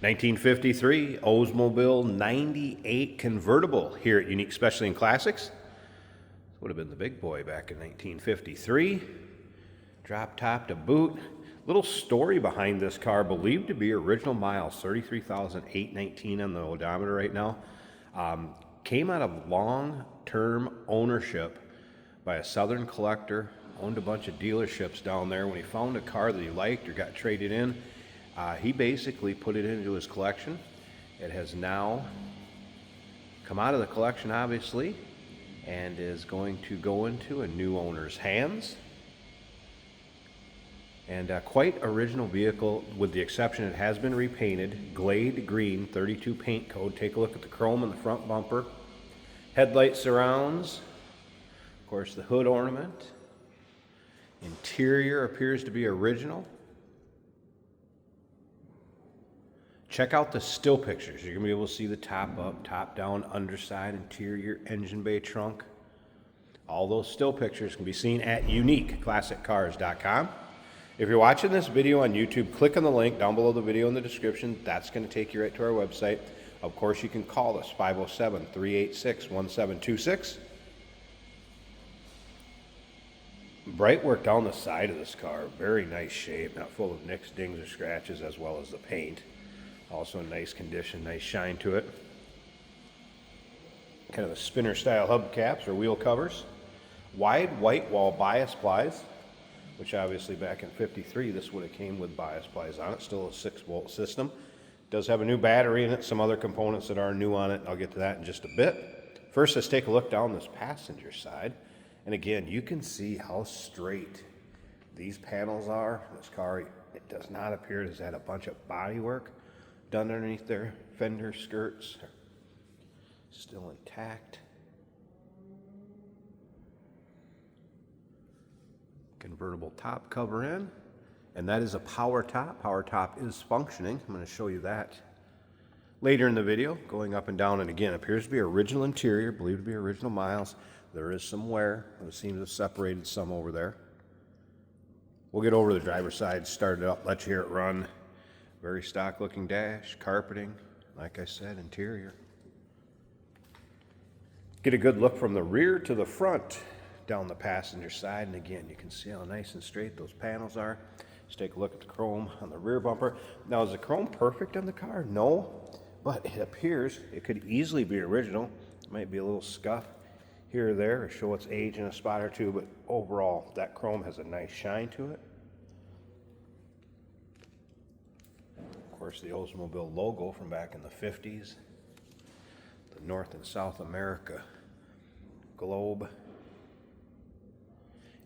1953 Oldsmobile 98 convertible here at Unique Specialty and Classics. This would have been the big boy back in 1953. Drop top to boot. Little story behind this car, believed to be original miles, 33,819 on the odometer right now. Came out of long-term ownership by a Southern collector, owned a bunch of dealerships down there. When he found a car that he liked or got traded in, he basically put it into his collection. It has now come out of the collection, obviously, and is going to go into a new owner's hands. And quite original vehicle, with the exception it has been repainted, Glade Green 32 paint code. Take a look at the chrome in the front bumper. Headlight surrounds. Of course, the hood ornament. Interior appears to be original. Check out the still pictures. You're going to be able to see the top up, top down, underside, interior, engine bay, trunk. All those still pictures can be seen at uniqueclassiccars.com. If you're watching this video on YouTube, click on the link down below the video in the description. That's going to take you right to our website. Of course, you can call us, 507-386-1726. Bright work down the side of this car. Very nice shape, not full of nicks, dings, or scratches, as well as the paint. Also in nice condition, nice shine to it. Kind of the spinner style hubcaps or wheel covers. Wide white wall bias plies, which obviously back in 53 this would have came with bias plies on it. Still a 6-volt system. Does have a new battery in it, some other components that are new on it. I'll get to that in just a bit. First, let's take a look down this passenger side. And again, you can see how straight these panels are. This car, it does not appear to have had a bunch of body work done underneath their fender skirts. Still intact. Convertible top cover in, and that is a power top. Power top is functioning. I'm going to show you that later in the video, going up and down. And again, appears to be original interior, believed to be original miles. There is some wear. It seems to have separated some over there. We'll get over to the driver's side, start it up, let you hear it run. Very stock looking dash, carpeting, like I said, interior. Get a good look from the rear to the front down the passenger side, and again, you can see how nice and straight those panels are. Let's take a look at the chrome on the rear bumper. Now, is the chrome perfect on the car? No, but it appears it could easily be original. It might be a little scuff here or there, or show its age in a spot or two, but overall, that chrome has a nice shine to it. Of course, the Oldsmobile logo from back in the 50s, the North and South America globe.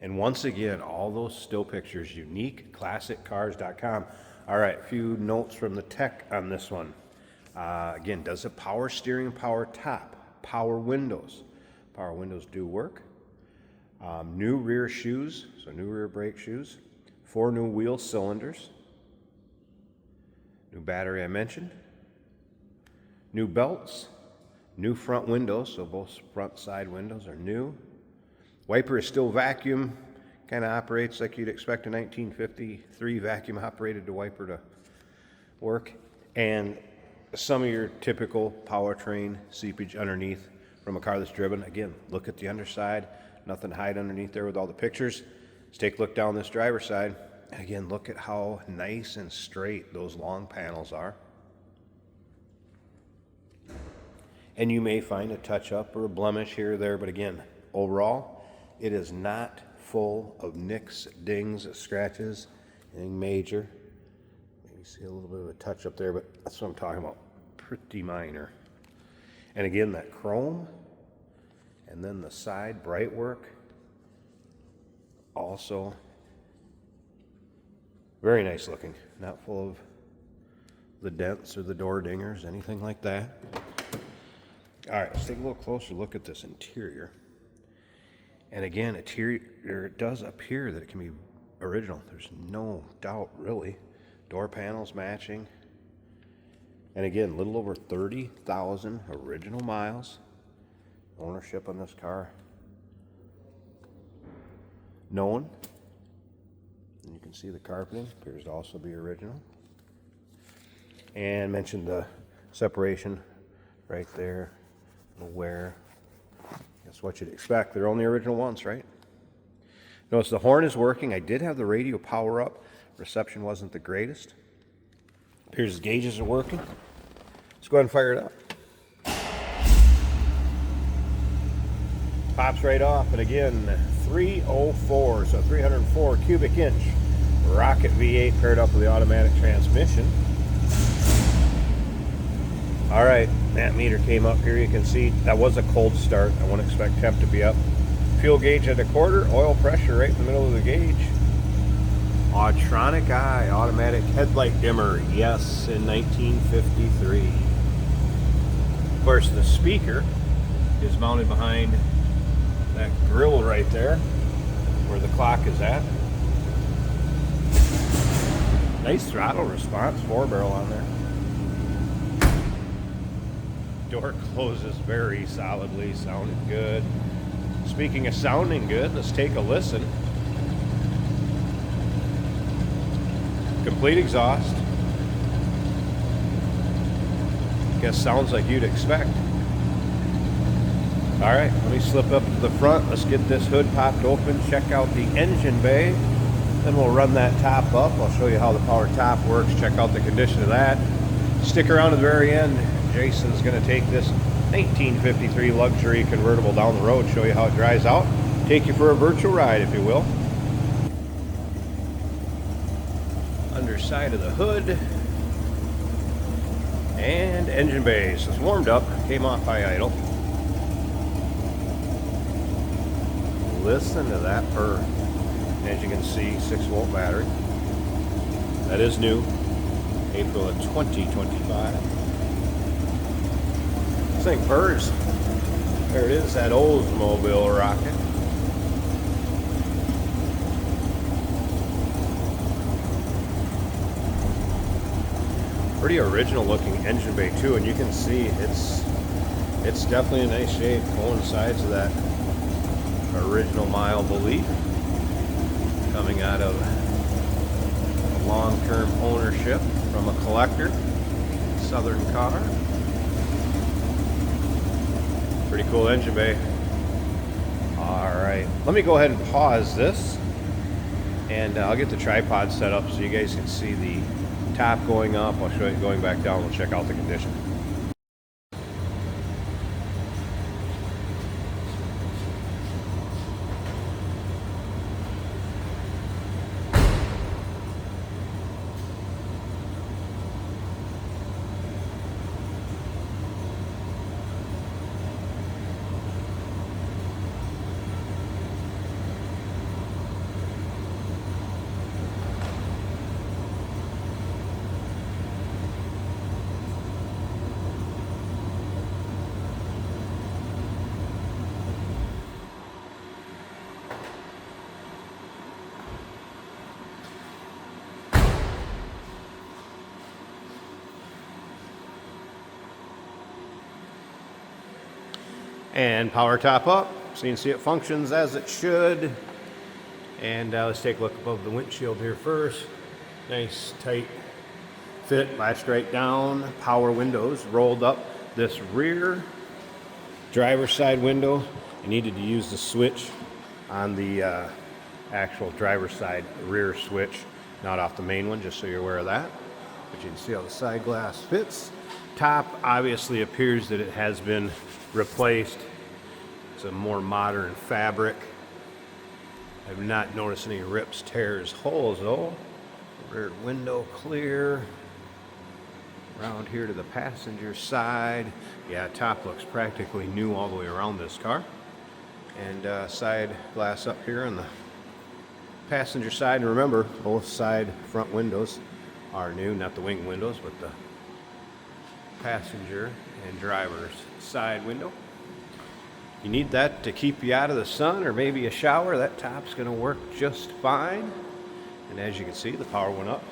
And once again, all those still pictures, uniqueclassiccars.com. All right, a few notes from the tech on this one. Again, does a power steering, power top, power windows. Power windows do work. New rear shoes, so new rear brake shoes. 4 new wheel cylinders. New battery I mentioned. New belts. New front windows, so both front side windows are new. Wiper is still vacuum, kind of operates like you'd expect a 1953 vacuum operated to wiper to work. And some of your typical powertrain seepage underneath from a car that's driven. Again, look at the underside, nothing to hide underneath there with all the pictures. Let's take a look down this driver's side. And again, look at how nice and straight those long panels are. And you may find a touch-up or a blemish here or there, but again, overall, it is not full of nicks, dings, scratches, anything major. Maybe see a little bit of a touch up there, but that's what I'm talking about. Pretty minor. And again, that chrome, and then the side bright work, also very nice looking. Not full of the dents or the door dingers, anything like that. All right, let's take a little closer look at this interior. And again, it does appear that it can be original. There's no doubt, really. Door panels matching. And again, a little over 30,000 original miles. Ownership on this car known. And you can see the carpeting appears to also be original. and mentioned the separation right there, the wear. That's what you'd expect. They're only original ones, right? Notice the horn is working. I did have the radio power up. Reception wasn't the greatest. Appears the gauges are working. Let's go ahead and fire it up. Pops right off, and again, 304, so 304 cubic inch rocket V8 paired up with the automatic transmission. All right, that meter came up here. You can see that was a cold start. I wouldn't expect temp to be up. Fuel gauge at a quarter, oil pressure right in the middle of the gauge. Autronic eye, automatic headlight dimmer, yes, in 1953. Of course, the speaker is mounted behind that grill right there where the clock is at. Nice throttle response, 4-barrel on there. Door closes very solidly, sounded good. Speaking of sounding good, let's take a listen. Complete exhaust. Guess sounds like you'd expect. All right, let me slip up to the front. Let's get this hood popped open, check out the engine bay. Then we'll run that top up. I'll show you how the power top works, check out the condition of that. Stick around to the very end. Jason's gonna take this 1953 luxury convertible down the road, show you how it dries out, take you for a virtual ride, if you will. Underside of the hood. And engine bay. So it's warmed up, came off high idle. Listen to that purr. As you can see, 6-volt battery. That is new, April of 2025. This thing purrs. There it is, that Oldsmobile rocket. Pretty original looking engine bay too, and you can see it's definitely in nice shape, coincides with that original mileable Leaf coming out of long-term ownership from a collector, Southern car. Pretty cool engine bay. All right, let me go ahead and pause this, and I'll get the tripod set up so you guys can see the top going up. I'll show you going back down. We'll check out the condition. And power top up, so you can see it functions as it should. And let's take a look above the windshield here first. Nice tight fit, latched right down. Power windows rolled up. This rear driver's side window, you needed to use the switch on the actual driver's side rear switch, not off the main one, just so you're aware of that. But you can see how the side glass fits. Top obviously appears that it has been replaced. It's a more modern fabric. I've not noticed any rips, tears, holes though. Rear window clear. Around here to the passenger side. Yeah, top looks practically new all the way around this car. And side glass up here on the passenger side. And remember, both side front windows are new, not the wing windows, but the passenger and driver's side window. You need that to keep you out of the sun or maybe a shower. That top's going to work just fine. And as you can see, the power went up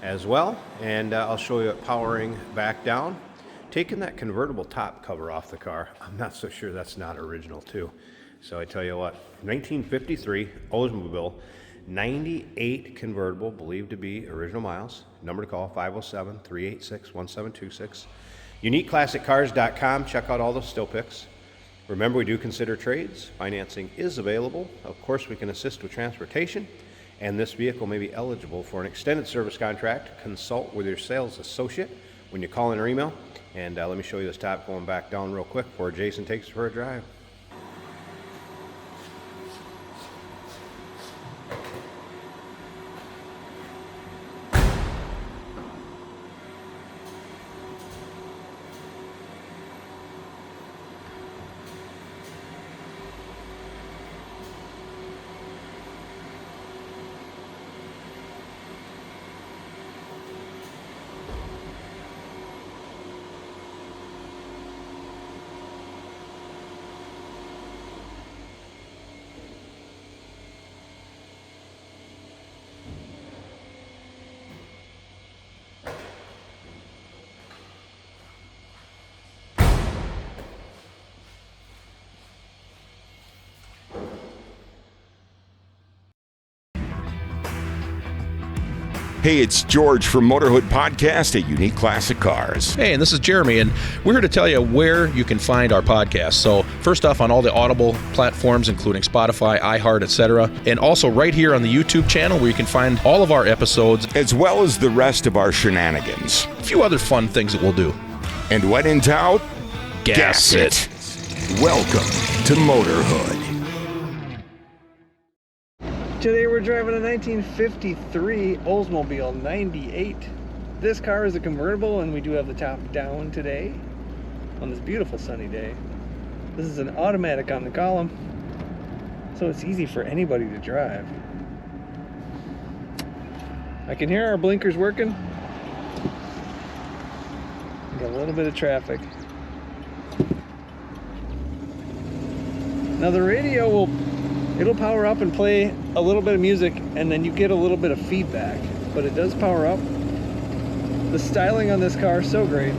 as well. And I'll show you it powering back down. Taking that convertible top cover off the car, I'm not so sure that's not original too. So I tell you what, 1953 Oldsmobile 98 convertible, believed to be original miles. Number to call, 507-386-1726. UniqueClassicCars.com. Check out all the still pics. Remember, we do consider trades. Financing is available. Of course, we can assist with transportation, and this vehicle may be eligible for an extended service contract. Consult with your sales associate when you call in or email. And let me show you this top going back down real quick before Jason takes it for a drive. Hey, it's George from Motorhood Podcast at Unique Classic Cars. Hey, and this is Jeremy, and we're here to tell you where you can find our podcast. So first off, on all the Audible platforms, including Spotify, iHeart, etc., and also right here on the YouTube channel where you can find all of our episodes, as well as the rest of our shenanigans. A few other fun things that we'll do. And when in doubt, gas it. Welcome to Motorhood. Today we're driving a 1953 Oldsmobile 98. This car is a convertible, and we do have the top down today on this beautiful sunny day. This is an automatic on the column, so it's easy for anybody to drive. I can hear our blinkers working. Got a little bit of traffic. Now the radio it'll power up and play a little bit of music, and then you get a little bit of feedback, but it does power up. The styling on this car is so great.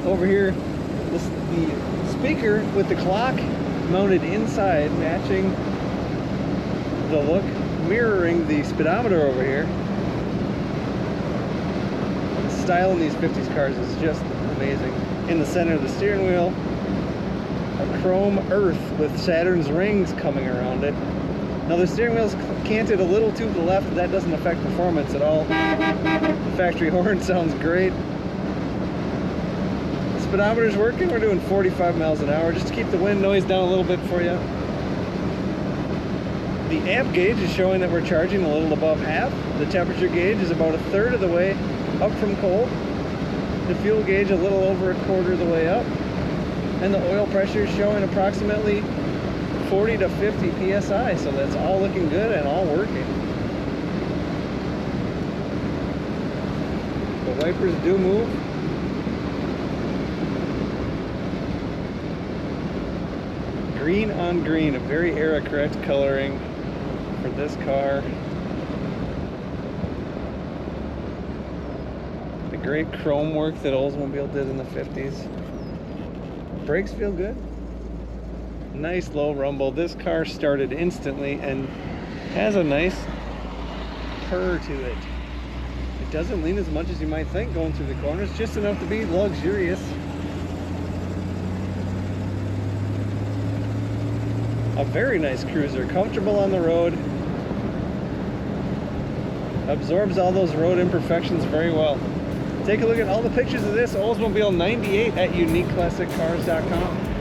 Over here, the speaker with the clock mounted inside, matching the look, mirroring the speedometer over here. The style in these 50s cars is just amazing. In the center of the steering wheel, a chrome earth with Saturn's rings coming around it. Now the steering wheel's canted a little to the left, but that doesn't affect performance at all. The factory horn sounds great. The speedometer's working. We're doing 45 miles an hour just to keep the wind noise down a little bit for you. The amp gauge is showing that we're charging a little above half. The temperature gauge is about a third of the way up from cold. The fuel gauge a little over a quarter of the way up. And the oil pressure is showing approximately 40 to 50 psi, so that's all looking good and all working. The wipers do move. Green on green, a very era correct coloring for this car. The great chrome work that Oldsmobile did in the 50s. Brakes feel good. Nice low rumble. This car started instantly and has a nice purr to it. It doesn't lean as much as you might think going through the corners, just enough to be luxurious. A very nice cruiser, comfortable on the road. Absorbs all those road imperfections very well. Take a look at all the pictures of this Oldsmobile 98 at UniqueClassicCars.com.